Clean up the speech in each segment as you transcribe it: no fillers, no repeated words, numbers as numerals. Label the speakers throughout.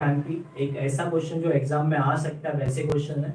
Speaker 1: एक ऐसा क्वेश्चन जो एग्जाम में आ सकता है वैसे क्वेश्चन है।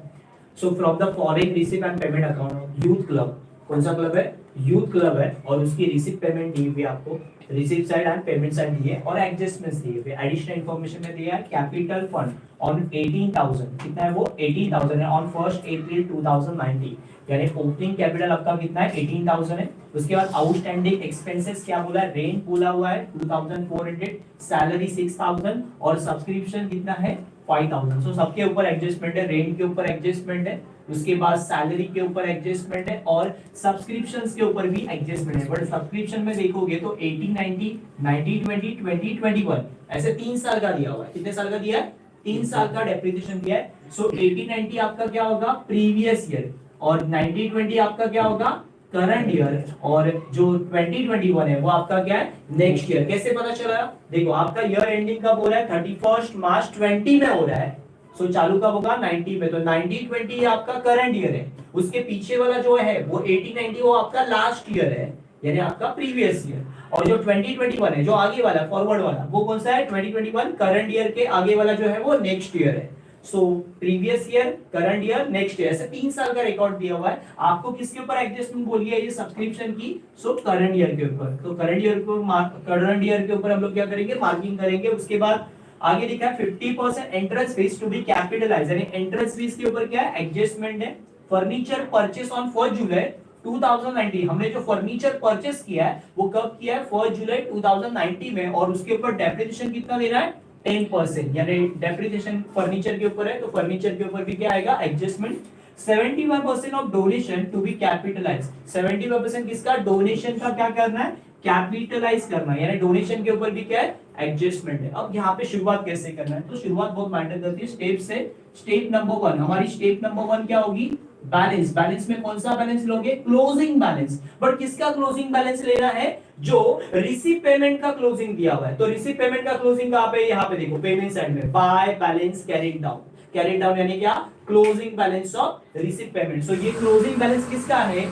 Speaker 1: So from the following receive and payment account youth club, कौन सा क्लब है? यूथ क्लब है और उसकी रिसीव पेमेंट दी हुई है आपको, receive side and payment side दी है और एडजस्टमेंट्स दी हुई है। एडिशनल इंफॉर्मेशन में दिया है कैपिटल फंड ऑन 18,000, कितना है वो? 18,000 है ऑन 1 अप्रैल 2019, यानी ओपनिंग कैपिटल आपका कितना है? 18,000 है। उसके बाद आउटस्टैंडिंग एक्सपेंसेस क्या बोला है? रेंट बोला हुआ है 2,400, सैलरी 6,000 और सब्सक्रिप्शन कितना है? 5,000। सो सबके ऊपर एडजस्टमेंट है, रेंट के ऊपर एडजस्टमेंट है, उसके बाद सैलरी के ऊपर एडजस्टमेंट है और सब्सक्रिप्शंस के ऊपर भी एडजस्टमेंट है। बट सब्सक्रिप्शन में देखोगे तो 80-90, 90-20, 20-21 ऐसे 3 साल का दिया हुआ है। कितने साल का दिया है? 3 साल का डेप्रिसिएशन दिया है। सो 80-90 आपका क्या होगा? प्रीवियस ईयर और 90-20 आपका क्या होगा? करंट ईयर और जो 2021 है वो आपका क्या है? Next year. कैसे पता चला? देखो आपका ईयर एंडिंग कब हो रहा है? 31 मार्च 20 में हो रहा है। सो चालू कब होगा? 90 में। तो 90-20 आपका करंट ईयर है, उसके पीछे वाला जो है वो 80-90 वो आपका लास्ट ईयर है, यानी आपका प्रीवियस ईयर। और जो 2021 है, जो आगे वाला फॉरवर्ड वाला, वो कौन सा है? 2021 करंट ईयर के आगे वाला जो है वो नेक्स्ट ईयर है। So previous year, current year, next year, ऐसे 3 साल का रिकॉर्ड दिया हुआ है। आपको किसके ऊपर एडजस्टमेंट बोली है? ये सब्सक्रिप्शन की। सो करंट ईयर के ऊपर, तो करंट ईयर के ऊपर हम लोग क्या करेंगे? मार्किंग करेंगे। उसके बाद आगे लिखा है 50% entrance fees to be capitalized, यानी एंट्रेंस फीस के ऊपर क्या है? एडजस्टमेंट है। फर्नीचर परचेस ऑन 1 जुलाई 2019, हमने जो फर्नीचर परचेस किया है वो कब किया है? 1 जुलाई 2019 में, और उसके ऊपर डेप्रिसिएशन कितना दे रहा है? 10%, यानी डेप्रिसिएशन फर्नीचर के ऊपर है तो फर्नीचर के ऊपर भी क्या आएगा? Adjustment. 75% of donation to be capitalized, 75% किसका? डोनेशन का क्या करना है? कैपिटलाइज करना है, यानी डोनेशन के ऊपर भी क्या है? एडजस्टमेंट है। अब यहाँ पे शुरुआत कैसे करना है? तो शुरुआत बहुत मैटर करती है स्टेप से। स्टेप नंबर 1, हमारी स्टेप नंबर 1 क्या होगी? बैलेंस। बैलेंस में कौन सा बैलेंस लोगे? Closing balance. बट किसका क्लोजिंग बैलेंस लेना है? जो रिसीव पेमेंट का क्लोजिंग दिया हुआ है। तो रिसीव पेमेंट का क्लोजिंग कहां पे? यहाँ पे देखो पेमेंट साइड में, by balance carrying down. Carrying down यानी क्या? Closing balance of receive payment. So ये क्लोजिंग बैलेंस किसका है?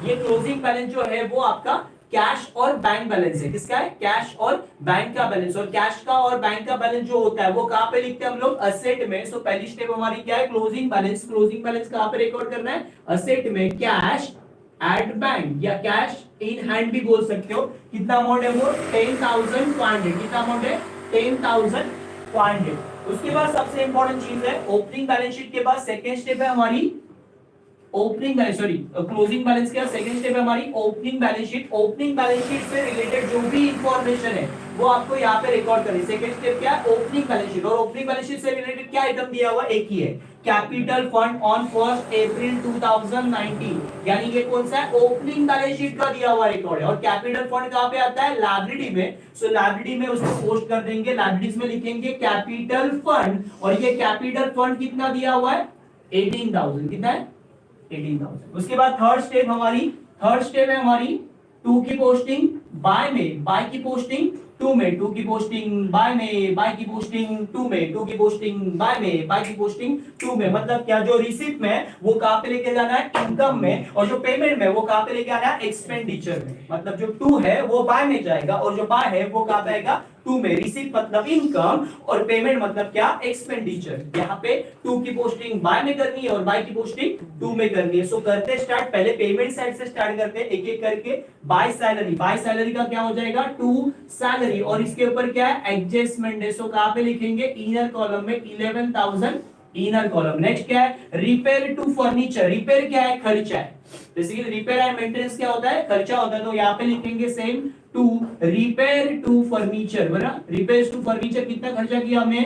Speaker 1: ये क्लोजिंग बैलेंस जो है वो आपका कैश और बैंक बैलेंस है। किसका है? कैश और बैंक का बैलेंस। और कैश का और बैंक का बैलेंस जो होता है वो कहां पे लिखते हैं हम लोग? असेट में। सो पहली स्टेप हमारी क्या है? Closing balance. क्लोजिंग बैलेंस कहां पे रिकॉर्ड करना है? असेट में, कैश एट बैंक या कैश इन हैंड भी बोल सकते हो। कितना अमाउंट है वो? 10,500। कितना अमाउंट है? 10,500। उसके बाद सबसे इंपॉर्टेंट चीज है ओपनिंग बैलेंस शीट के बाद सेकेंड स्टेप है हमारी opening balance, sorry closing balance के सेकंड स्टेप है हमारी opening balance sheet. Opening balance sheet से रिलेटेड जो भी इंफॉर्मेशन है वो आपको यहाँ पे रिकॉर्ड करनी। सेकंड स्टेप क्या है? Opening balance sheet. और ओपनिंग बैलेंस शीट से रिलेटेड क्या आइटम दिया हुआ? एक ही है, कैपिटल फंड ऑन 1 अप्रैल 2019, यानी ये कौन सा है? ओपनिंग बैलेंस शीट का दिया हुआ रिकॉर्ड है। और कैपिटल फंड कहाँ पे आता है? लाइब्रेरी में। सो लाइब्रेरी में उसको पोस्ट कर देंगे, लाइब्रेरीज में लिखेंगे कैपिटल फंड। और ये कैपिटल फंड कितना दिया हुआ है? 18,000। कितना है? 18,000। उसके बाद थर्ड स्टेप है हमारी टू की पोस्टिंग बाय में, बाय की पोस्टिंग टू में, टू की पोस्टिंग बाय में, बाय की पोस्टिंग टू में, टू की पोस्टिंग बाय में, बाय की पोस्टिंग टू में। मतलब क्या? जो रिसीप्ट में वो कहां पे लेके जाना है? इनकम में। और जो पेमेंट में वो कहां पे लेके आना है? एक्सपेंडिचर में। मतलब जो टू है वो बाय में जाएगा और जो बाय है वो कहां पे आएगा? टू में। रिसीप्ट मतलब इनकम और पेमेंट मतलब क्या? एक्सपेंडिचर। यहाँ पे टू की पोस्टिंग बाय में करनी है और बाय की पोस्टिंग टू में करनी है। सो करते स्टार्ट, पहले पेमेंट साइड से स्टार्ट करते हैं एक एक करके। बाय सैलरी, बाय सैलरी का क्या हो जाएगा? To salary. और इसके ऊपर क्या है? एडजस्टमेंट है। सो कहां पे लिखेंगे? इनर कॉलम में 11,000 इनर कॉलम। नेक्स्ट क्या है? Repair to furniture. रिपेयर क्या है? खर्चा है। बेसिकली रिपेयर एंड मेंटेनेंस क्या होता है? खर्चा होता है। तो यहाँ पे लिखेंगे same to repair to furniture, बना रिपेयर टू फर्नीचर। कितना खर्चा किया हमने?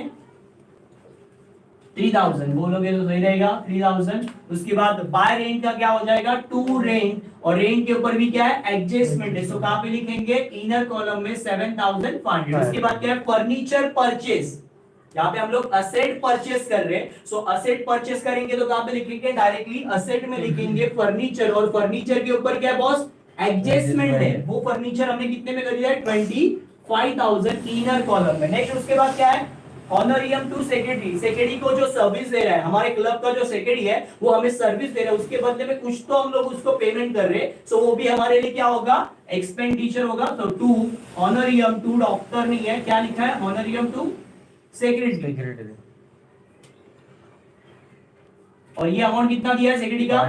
Speaker 1: 3,000 बोलोगे तो सही रहेगा, 3,000। उसके बाद बाय रेंट का क्या हो जाएगा? To rent. और रेंट के ऊपर भी क्या है? एडजस्टमेंट है। सो कहां पे लिखेंगे? इनर कॉलम में 7,500। उसके बाद क्या है? Furniture purchase. यहाँ पे हम लोग असेट परचेस कर रहे हैं। सो असेट परचेस करेंगे तो कहां पे लिखेंगे? डायरेक्टली असेट में लिखेंगे फर्नीचर। और फर्नीचर के ऊपर क्या है बॉस? एडजस्टमेंट है। वो फर्नीचर हमने कितने में कर दिया है? 25,000 इनर कॉलम में। नेक्स्ट उसके बाद क्या है? ऑनरियम टू सेक्रेटरी। सेक्रेटरी को जो सर्विस दे रहा है, हमारे क्लब का जो सेक्रेटरी है वो हमें सर्विस दे रहा है, उसके बदले में कुछ तो हम लोग उसको पेमेंट कर रहे हैं। सो वो भी हमारे लिए क्या होगा? एक्सपेंडिचर होगा। तो टू ऑनरियम टू डॉक्टर नहीं है, क्या लिखा है? ऑनरियम टू सेक्रेटरी, और ये अमाउंट कितना दिया है सेक्रेटरी का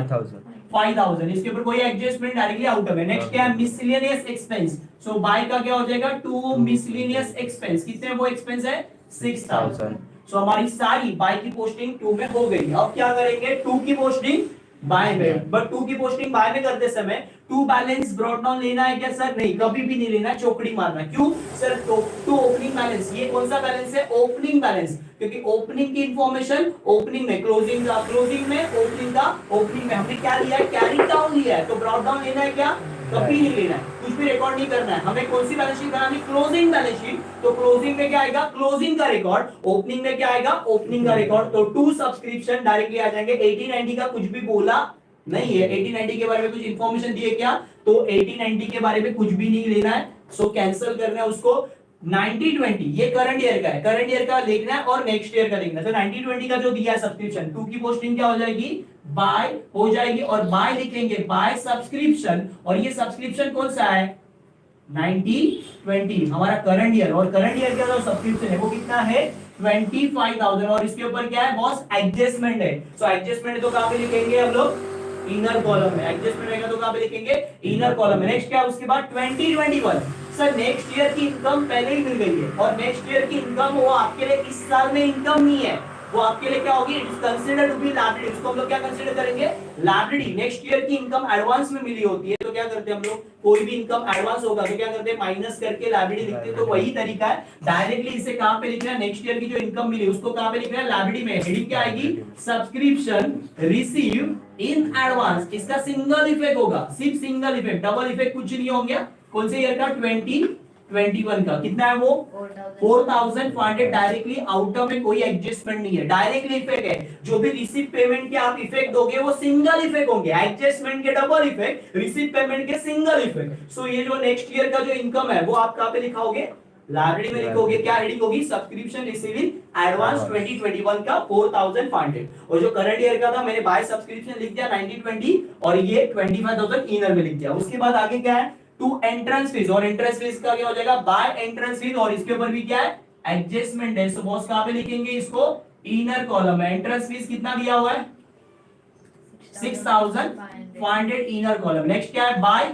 Speaker 1: 5000। इसके ऊपर कोई एडजस्टमेंट डायरेक्टली आउट है। नेक्स्ट क्या है मिसलेनियस एक्सपेंस। सो बाय का क्या हो जाएगा 2 मिसलेनियस एक्सपेंस, कितने वो एक्सपेंस है 6000। सो हमारी सारी बाय की पोस्टिंग 2 में हो गई। अब क्या करेंगे 2 की पोस्टिंग बाय में, बट 2 की पोस्टिंग बाय में करते समय 2 बैलेंस ब्रॉट डाउन लेना है क्या सर? नहीं, कभी भी नहीं लेना, चौकड़ी मारना। क्यों सर? टू ओपनिंग बैलेंस, ये कौन सा बैलेंस है? ओपनिंग बैलेंस, क्योंकि ओपनिंग की इंफॉर्मेशन ओपनिंग में, क्लोजिंग का क्लोजिंग में, ओपनिंग का ओपनिंग में। हमने क्या लिया है? कैरी डाउन लिया है, तो ब्रॉट डाउन लेना है क्या? कभी नहीं लेना है, कुछ भी रिकॉर्ड नहीं करना है। हमें कौन सी बैलेंस शीट बनानी? Closing balance sheet. तो क्लोजिंग में क्या आएगा? क्लोजिंग का रिकॉर्ड। ओपनिंग में क्या आएगा? ओपनिंग का रिकॉर्ड। तो 2 सब्सक्रिप्शन डायरेक्टली आ जाएंगे। 80-90 का कुछ भी बोला नहीं है, 80-90 के बारे में कुछ इंफॉर्मेशन दी है क्या? तो 80-90 के बारे में कुछ भी नहीं लेना है, सो कैंसिल करना है उसको। 90-20 ये करंट ईयर का है, करंट ईयर का लिखना है और नेक्स्ट ईयर का लिखना है। तो 90-20 का जो दिया है सब्सक्रिप्शन, 2 की पोस्टिंग क्या हो जाएगी? बाय हो जाएगी, और बाय लिखेंगे बाय सब्सक्रिप्शन। और ये सब्सक्रिप्शन कौन सा है? 90-20 हमारा करंट ईयर, और करंट ईयर का जो सब्सक्रिप्शन है वो कितना है? 25,000। और इसके ऊपर क्या है बॉस? एडजस्टमेंट है। सो एडजस्टमेंट तो कहां पे लिखेंगे हम लोग? इनर कॉलम में। एडजस्टमेंट रहेगा तो कहां पे लिखेंगे? इनर कॉलम में। नेक्स्ट क्या है उसके बाद? 2021। सर नेक्स्ट ईयर की इनकम पहले ही मिल गई है, और नेक्स्ट ईयर की इनकम वो आपके लिए इस साल में इनकम नहीं है, वो आपके लिए क्या होगी? It is considered to be liability. इसको हम लोग क्या कंसीडर करेंगे? लायबिलिटी। नेक्स्ट ईयर की इनकम एडवांस में मिली होती है, तो क्या करते हैं हम लोग? कोई भी इनकम एडवांस होगा तो क्या करते हैं? माइनस करके लायबिलिटी लिखते हैं। तो वही तरीका है, डायरेक्टली इसे कहां पे लिखना है? नेक्स्ट ईयर की जो इनकम मिली उसको कहां पे लिखना है? लायबिलिटी में। हेडिंग क्या आएगी? Subscription receive in advance. इसका सिंगल इफेक्ट होगा, सिर्फ सिंगल इफेक्ट, डबल इफेक्ट कुछ नहीं होंगे। कौन से ईयर का? 2021 का। कितना है वो? 4500। डायरेक्टली आउटर में कोई एडजस्टमेंट नहीं है, डायरेक्टली इफेक्ट है। जो भी रिसीव पेमेंट के आप इफेक्ट दोगे वो सिंगल इफेक्ट होंगे, एडजस्टमेंट के डबल इफेक्ट, रिसीव पेमेंट के सिंगल इफेक्ट। सो ये जो नेक्स्ट ईयर का जो इनकम है वो आप कहां पे लिखाओगे? लायबिलिटी में लिखोगे। क्या हेडिंग होगी? सब्सक्रिप्शन रिसीविंग एडवांस 2021 का 4500। और जो करंट ईयर का था मैंने बाय सब्सक्रिप्शन लिख दिया 90-20, और ये 25,000 इनर में लिख दिया। उसके बाद आगे क्या है? टू एंट्रेंस फीस, और एंट्रेंस फीस का क्या हो जाएगा? बाय एंट्रेंस फीस, और इसके ऊपर भी क्या है? एडजस्टमेंट है। सो बॉस कहां पे लिखेंगे इसको? इनर कॉलम में। एंट्रेंस फीस कितना दिया हुआ है? 6500 इनर कॉलम। नेक्स्ट क्या है? Bye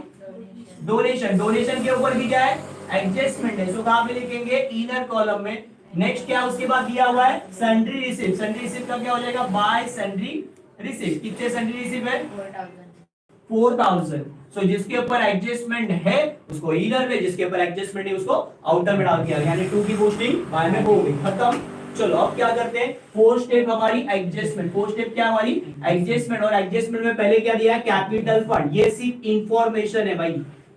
Speaker 1: donation. डोनेशन के ऊपर भी क्या है? एडजस्टमेंट है। सो कहां पे लिखेंगे? इनर कॉलम में। नेक्स्ट क्या उसके बाद दिया हुआ है? Sundry receive. सन्ड्री रिसीव का क्या हो जाएगा? Bye sundry receive. कितने सन्ड्री रिसीव है? 4000। सो जिसके ऊपर एडजस्टमेंट है उसको इनर में, जिसके ऊपर एडजस्टमेंट है उसको आउटर में डाल दिया, यानी 2 की पोस्टिंग बाय में हो गई, खत्म। चलो अब क्या करते हैं? 4 स्टेप हमारी एडजस्टमेंट। 4 स्टेप क्या हमारी? एडजस्टमेंट। और एडजस्टमेंट में पहले क्या दिया है? Capital fund. ये सिर्फ इंफॉर्मेशन है भाई,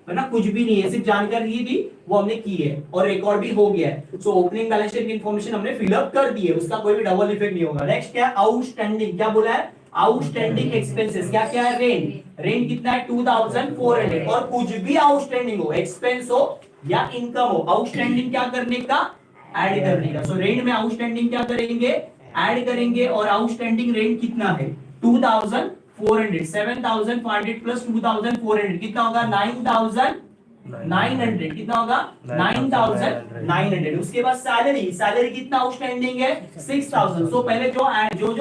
Speaker 1: है ना, कुछ भी नहीं है, सिर्फ जानकारी दी वो हमने की है और रिकॉर्ड भी हो गया है। सो ओपनिंग बैलेंस शीट की इंफॉर्मेशन हमने फिलअप कर दी है, उसका कोई भी डबल इफेक्ट नहीं होगा। नेक्स्ट क्या है? आउटस्टैंडिंग। क्या बोला है? Outstanding expenses. क्या क्या है? रेंट। रेंट कितना है? 2400। और कुछ भी आउटस्टैंडिंग हो, एक्सपेंस हो या इनकम हो, आउटस्टैंडिंग क्या करने का? ऐड करने का। सो रेंट में आउटस्टैंडिंग क्या करेंगे? ऐड करेंगे। और आउटस्टैंडिंग रेंट कितना है? 2400। 7500 प्लस 2400 कितना होगा? 9900। कितना होगा? 9900। उसके बाद सैलरी। सैलरी कितना आउटस्टैंडिंग है? 6000। सो पहले जो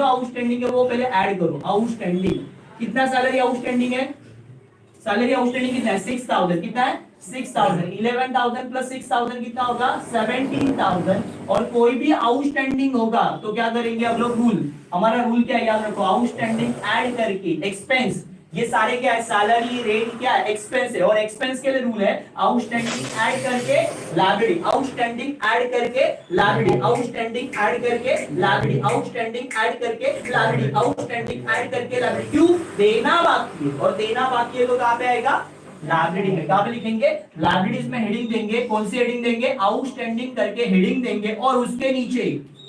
Speaker 1: आउटस्टैंडिंग है वो पहले ऐड करो। आउटस्टैंडिंग कितना सैलरी आउटस्टैंडिंग है? सैलरी आउटस्टैंडिंग कितना है? 6000। कितना है? 6000। 11,000 प्लस 6000 कितना होगा? 17,000। और कोई भी आउटस्टैंडिंग होगा तो क्या करेंगे हम लोग? रूल, हमारा रूल क्या है याद रखो, आउटस्टैंडिंग ऐड करके एक्सपेंस, ये सारे क्या है? सैलरी, रेंट क्या है? एक्सपेंस है। और एक्सपेंस के लिए रूल है आउटस्टैंडिंग ऐड करके लायबिलिटी, आउटस्टैंडिंग ऐड करके लायबिलिटी, आउटस्टैंडिंग ऐड करके लायबिलिटी, आउटस्टैंडिंग ऐड करके लायबिलिटी, आउटस्टैंडिंग ऐड करके लायबिलिटी। क्यों? देना बाकी है, और देना बाकी है तो कहां पे आएगा? लायबिलिटी में। कहां पे लिखेंगे? लायबिलिटीज में हेडिंग देंगे। कौन सी हेडिंग देंगे? आउटस्टैंडिंग करके हेडिंग देंगे, और उसके नीचे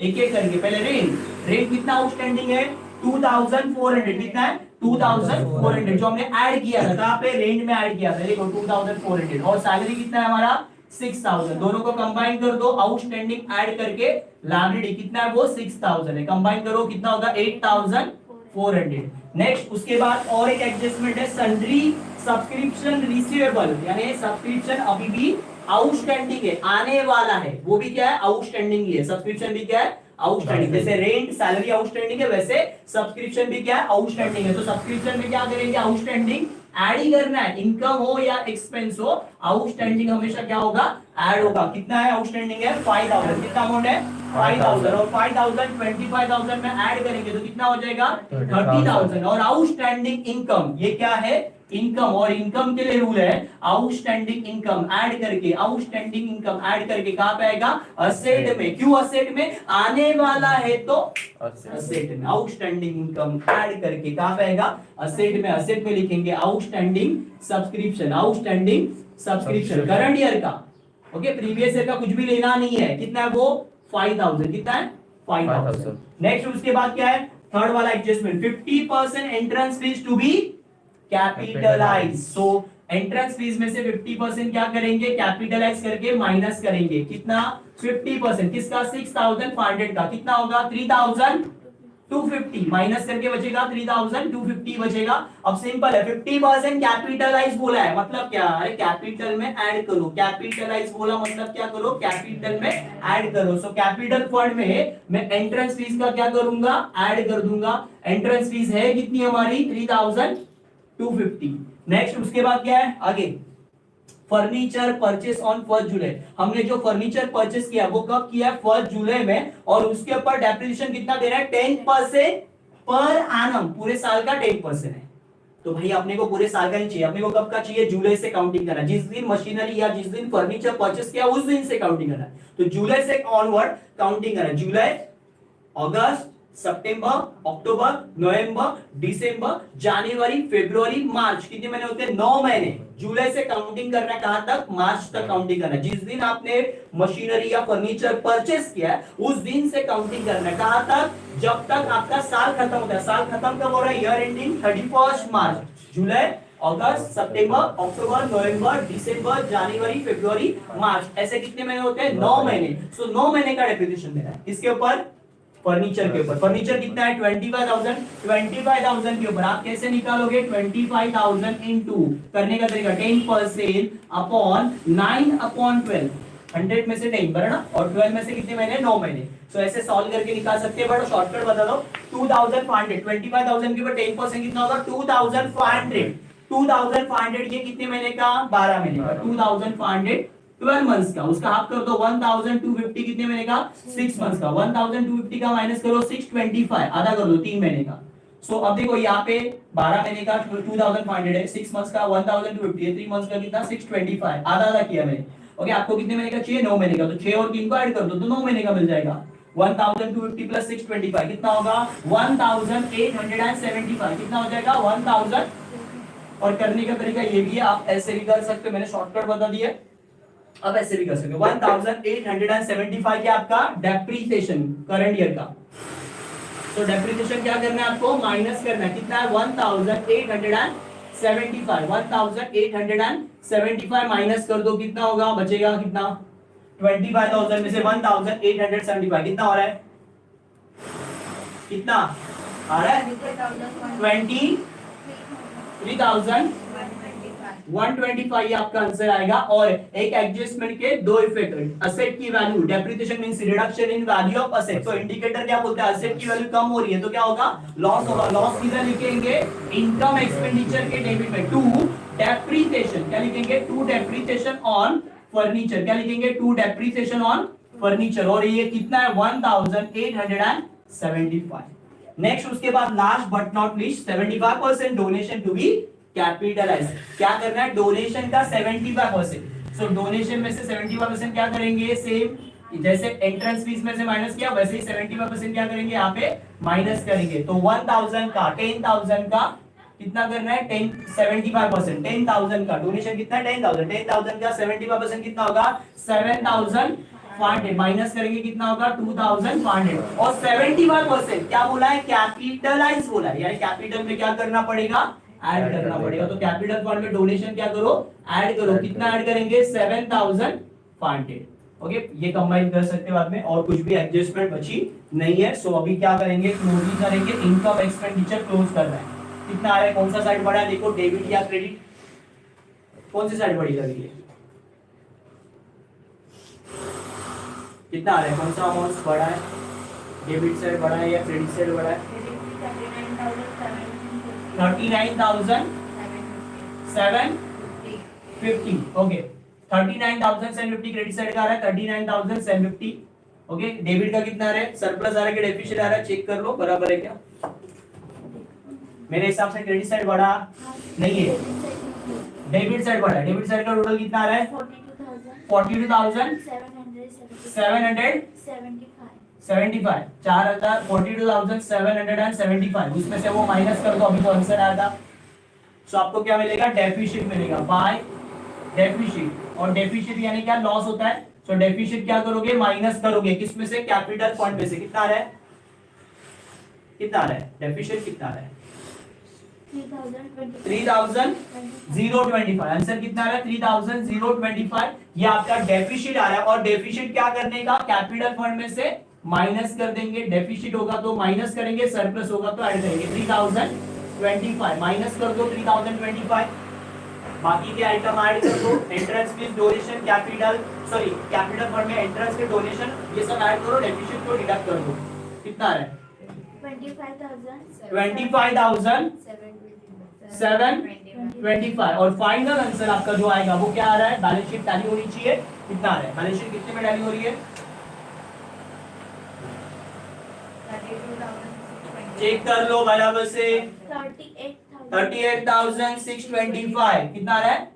Speaker 1: एक एक करके पहले रेंट। रेंट कितना आउटस्टैंडिंग है? 2400। कितना है? 2400 जो हमने ऐड किया था। कहां पे? रेंट में ऐड किया था, देखो 2400। और सैलरी कितना है हमारा? 6000। दोनों को कंबाइन कर दो, आउटस्टैंडिंग ऐड करके लायबिलिटी कितना है? वो 6000 है। कंबाइन करो कितना होगा? 8400। नेक्स्ट उसके बाद और एक एडजस्टमेंट है, सन्ड्री सब्सक्रिप्शन रिसीवेबल, यानी सब्सक्रिप्शन अभी भी आउटस्टैंडिंग है, आने वाला है, वो भी क्या है, आउटस्टैंडिंग ही है। सब्सक्रिप्शन भी क्या है, आउटस्टैंडिंग। जैसे रेंट सैलरी आउटस्टैंडिंग है, वैसे सब्सक्रिप्शन भी क्या है, आउटस्टैंडिंग है। तो सब्सक्रिप्शन में क्या करेंगे, आउटस्टैंडिंग ऐड ही करना है, इनकम हो या एक्सपेंस हो, आउटस्टैंडिंग हमेशा क्या होगा, ऐड होगा। कितना है आउटस्टैंडिंग है, 5000। कितना अमाउंट है, 5000, और 5000 25000 में ऐड करेंगे तो कितना हो जाएगा, 30000। और आउटस्टैंडिंग इनकम, ये क्या है, इनकम, और इनकम के लिए रूल है आउटस्टैंडिंग इनकम ऐड करके, आउटस्टैंडिंग इनकम ऐड करके कहां पे आएगा, असेट में। क्यों असेट में, आने वाला है तो असेट में। आउटस्टैंडिंग इनकम ऐड करके कहां पे आएगा, असेट में। असेट में लिखेंगे outstanding subscription, outstanding subscription current year का। ओके, प्रीवियस ईयर का कुछ भी लेना नहीं है। कितना है वो, 5000। कितना है, 5000। नेक्स्ट उसके बाद क्या है, थर्ड वाला adjustment, 50% entrance fees to be capitalize. So entrance fees में से 50% क्या करेंगे, कैपिटलाइज करके माइनस करेंगे। कितना, 50% किसका, 6500 का। कितना होगा, 3250 माइनस करके बचेगा 3250 बचेगा। अब सिंपल है, 50% कैपिटलाइज बोला है, मतलब क्या, अरे कैपिटल में ऐड करो। कैपिटलाइज बोला मतलब क्या करो, कैपिटल में ऐड करो। सो कैपिटल फंड में मैं एंट्रेंस फीस का क्या करूंगा, ऐड कर दूंगा। एंट्रेंस फीस है कितनी हमारी, 3250। नेक्स्ट उसके बाद क्या है आगे, फर्नीचर परचेस ऑन 1 जुलाई। हमने जो फर्नीचर परचेस किया वो कब किया, 1 जुलाई में, और उसके ऊपर डेप्रिसिएशन कितना दे रहा है, 10% पर एनम, पूरे साल का 10% है। तो भाई अपने को पूरे साल का नहीं चाहिए, अपने को कब का चाहिए, जुलाई से काउंटिंग करना। जिस दिन मशीनरी या जिस दिन फर्नीचर परचेस किया उस दिन से काउंटिंग करना। तो जुलाई से ऑनवर्ड काउंटिंग करना। जुलाई, अगस्त, सितंबर, अक्टूबर, नवंबर, दिसंबर, जनवरी, फरवरी, मार्च, कितने महीने होते हैं, 9 महीने। जुलाई से काउंटिंग करना, कहां तक, मार्च तक काउंटिंग करना। जिस दिन आपने मशीनरी या फर्नीचर परचेस किया है उस दिन से काउंटिंग करना। कहां तक, जब तक आपका साल खत्म होता है। साल खत्म कब हो रहा है, ईयर एंडिंग 31 मार्च। जुलाई, अगस्त, सितंबर, अक्टूबर, नवंबर, दिसंबर, जनवरी, फरवरी, मार्च, ऐसे कितने महीने होते हैं, 9 महीने। सो 9 महीने का डेप्रिसिएशन देना है। किसके ऊपर, फर्नीचर के ऊपर। फर्नीचर कितना है, 25000। 25000 के ऊपर आप कैसे निकालोगे, 25000 इनटू, करने का तरीका 10% अपॉन 9/12, 100 में से 10 बराबर ना, और 12 में से कितने महीने, 9 महीने। सो ऐसे सॉल्व करके निकाल सकते हैं। बड़ा शॉर्टकट बता दो, 2500, 25000 के ऊपर 10% कितना होगा, 2500। 2500 ये कितने महीने का, 12 महीने का। 2500 12 मंथ्स का, उसका हाफ कर दो 1250 कितने महीने का, 6 मंथ्स का। 1250 का माइनस करो 625, आधा कर दो 3 महीने का। सो अब देखो यहाँ पे 12 महीने का 2500 है, 6 मंथ्स का 1250 है, 3 मंथ्स का कितना 625, आधा आधा किया मैंने। ओके, आपको कितने महीने का चाहिए, 9 महीने का। तो 6 और 3 को ऐड कर दो तो 9 महीने का मिल जाएगा। 1250 प्लस 625 कितना होगा, 1875। कितना हो जाएगा, 1000। और करने का तरीका ये भी है, आप ऐसे भी कर सकते हो, मैंने शॉर्टकट बता दिया। अब ऐसे भी कर सकते हो। 1875 क्या आपका डेप्रिसिएशन करंट ईयर का। तो डेप्रिसिएशन क्या करना है आपको, माइनस करना है। कितना है, 1875। 1875 माइनस कर दो, कितना होगा, बचेगा कितना, 25000 में से 1875 कितना हो रहा है, कितना आ रहा है, 23,125 आपका आंसर आएगा। और एक एडजस्टमेंट के दो इफेक्ट, असेट की value, depreciation means reduction in value of asset. तो इंडिकेटर क्या बोलते हैं, असेट की वैल्यू कम हो रही है तो क्या होगा, लॉस होगा। लॉस किधर लिखेंगे, इनकम एक्सपेंडिचर के डेबिट में, टू डेप्रिसिएशन, क्या लिखेंगे, टू डेप्रिसिएशन ऑन फर्नीचर, क्या लिखेंगे, टू डेप्रिसिएशन ऑन फर्नीचर। और ये कितना है, 1875। नेक्स्ट उसके बाद last but not least, 75% donation to be capitalize. क्या करना है, डोनेशन का 75%। सो डोनेशन में से 75% क्या करेंगे, सेम जैसे एंट्रेंस फीस में से माइनस किया वैसे ही 75% क्या करेंगे, यहाँ पे माइनस करेंगे। तो 1000 का 10000 का कितना करना है, 75%, 10000 का डोनेशन कितना है, 10000। 10000 का 75% कितना होगा, 7500 माइनस करेंगे, कितना होगा, 2500। और 75% क्या बोला है, कैपिटलाइज बोला है, यानी कैपिटल में क्या करना पड़ेगा, ऐड करना पड़ेगा। तो कैपिटल फंड में डोनेशन क्या करो, ऐड करो। कितना ऐड करेंगे, 7500। ओके, ये कंबाइन कर सकते हैं बाद में, और कुछ भी एडजस्टमेंट बची नहीं है। सो अभी क्या करेंगे, क्लोजिंग करेंगे, इनकम एक्सपेंडिचर क्लोज करना है। कितना आ रहा है, कौन सा साइड बढ़ा है, देखो डेबिट या क्रेडिट, कौन सी साइड बढ़ी लगी है, कितना आ रहा है, कौन सा अमाउंट बड़ा है, डेबिट साइड बड़ा है या क्रेडिट साइड बड़ा है? 39,750 ओके, 39,750 क्रेडिट साइड का आ रहा है, 39,750 ओके। डेबिट का कितना आ रहा है, सरप्लस आ रहा है कि डेफिसिट आ रहा है, चेक कर लो बराबर है क्या। मेरे हिसाब से क्रेडिट साइड बड़ा नहीं है, डेबिट साइड बड़ा है। डेबिट साइड का टोटल कितना आ रहा है, 42,775, 42,775, उसमें से वो माइनस कर दो, अभी तो आंसर आया था। सो आपको क्या मिलेगा, डेफिसिट मिलेगा बाय डेफिसिट, और डेफिसिट यानी क्या, लॉस होता है। सो डेफिसिट क्या करोगे, माइनस करोगे, किसमें से, कैपिटल फंड में से। कितना आ रहा है, कितना आ रहा है, डेफिसिट कितना आ रहा है, 3,025। आंसर कितना आ रहा है, 3,025। ये आपका डेफिसिट आ रहा है, और डेफिसिट क्या करने का, कैपिटल फंड में से माइनस कर देंगे। डेफिसिट होगा तो माइनस करेंगे, सरप्लस होगा तो ऐड करेंगे। 3,025 माइनस कर दो 3,025, बाकी के आइटम ऐड कर दो। Entrance fees, donation, capital sorry capital fund में एंट्रेंस के डोनेशन, ये सब ऐड करो, डेफिसिट को डिडक्ट कर दो। कितना आ रहा है, 25,725। और फाइनल आंसर आपका जो आएगा वो क्या आ रहा है, बैलेंस शीट टैली होनी चाहिए। कितना आ रहा है, बैलेंस शीट कितने में टैली हो रही है, चेक कर लो बराबर से। 38,625 कितना आ रहा है,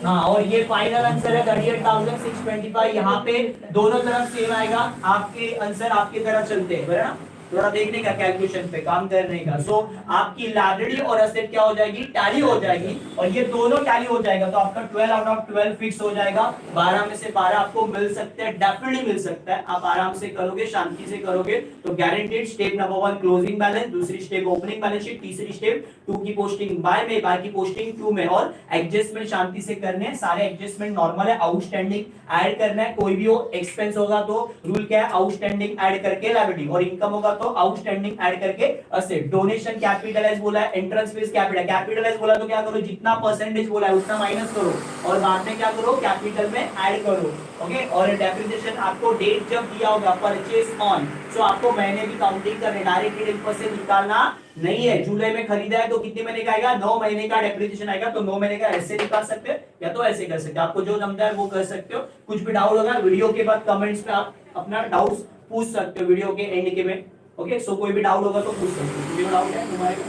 Speaker 1: हाँ, और ये फाइनल आंसर है 38,625। यहाँ पे दोनों तरफ सेम आएगा, आपके आंसर आपकी तरफ चलते हैं, बराबर। थोड़ा देखने का, कैलकुलेशन पे काम करने का। सो आपकी लाइब्रेरी और एसेट क्या हो जाएगी, टैली हो जाएगी, और ये दोनों टैली हो जाएगा तो आपका 12 आउट ऑफ 12 फिक्स हो जाएगा। 12 में से 12 आपको मिल सकते हैं, डेफिनेटली मिल सकता है। आप आराम से करोगे, शांति से करोगे तो guaranteed. Step number 1 closing balance, दूसरी स्टेप ओपनिंग बैलेंस शीट, तीसरी स्टेप 2 की पोस्टिंग बाय में, बाय की पोस्टिंग 2 में, और एडजस्टमेंट शांति से करने हैं। सारे एडजस्टमेंट नॉर्मल है, आउटस्टैंडिंग ऐड करना है। कोई भी हो एक्सपेंस होगा तो रूल क्या है, आउटस्टैंडिंग ऐड करके लायबिलिटी, और इनकम होगा तो आउटस्टैंडिंग ऐड करके असेट। डोनेशन कैपिटलाइज बोला है, एंट्रेंस फीस कैपिटलाइज बोला तो क्या करो, जितना परसेंटेज बोला है उतना माइनस करो, और बाद में क्या करो, कैपिटल में ऐड करो। ओके, और डेप्रिसिएशन आपको डेट जब दिया होगा, परचेस ऑन, सो आपको महीने की काउंटिंग करने, डायरेक्ट डेट से निकालना नहीं है। जुलाई में खरीदा है तो कितने महीने का आएगा, 9 महीने का डेप्रिसिएशन आएगा, तो 9 महीने का ऐसे निकाल सकते हो या तो ऐसे कर सकते हो, आपको जो जमता है वो कर सकते हो। कुछ भी डाउट होगा वीडियो के बाद कमेंट्स पे आप अपना डाउट्स पूछ सकते हो, वीडियो के एंड के में। ओके, सो कोई भी डाउट होगा तो पूछ सकते हो। वीडियो डाउट है तुम्हारे को,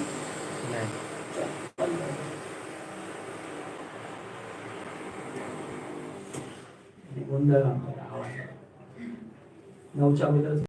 Speaker 1: नहीं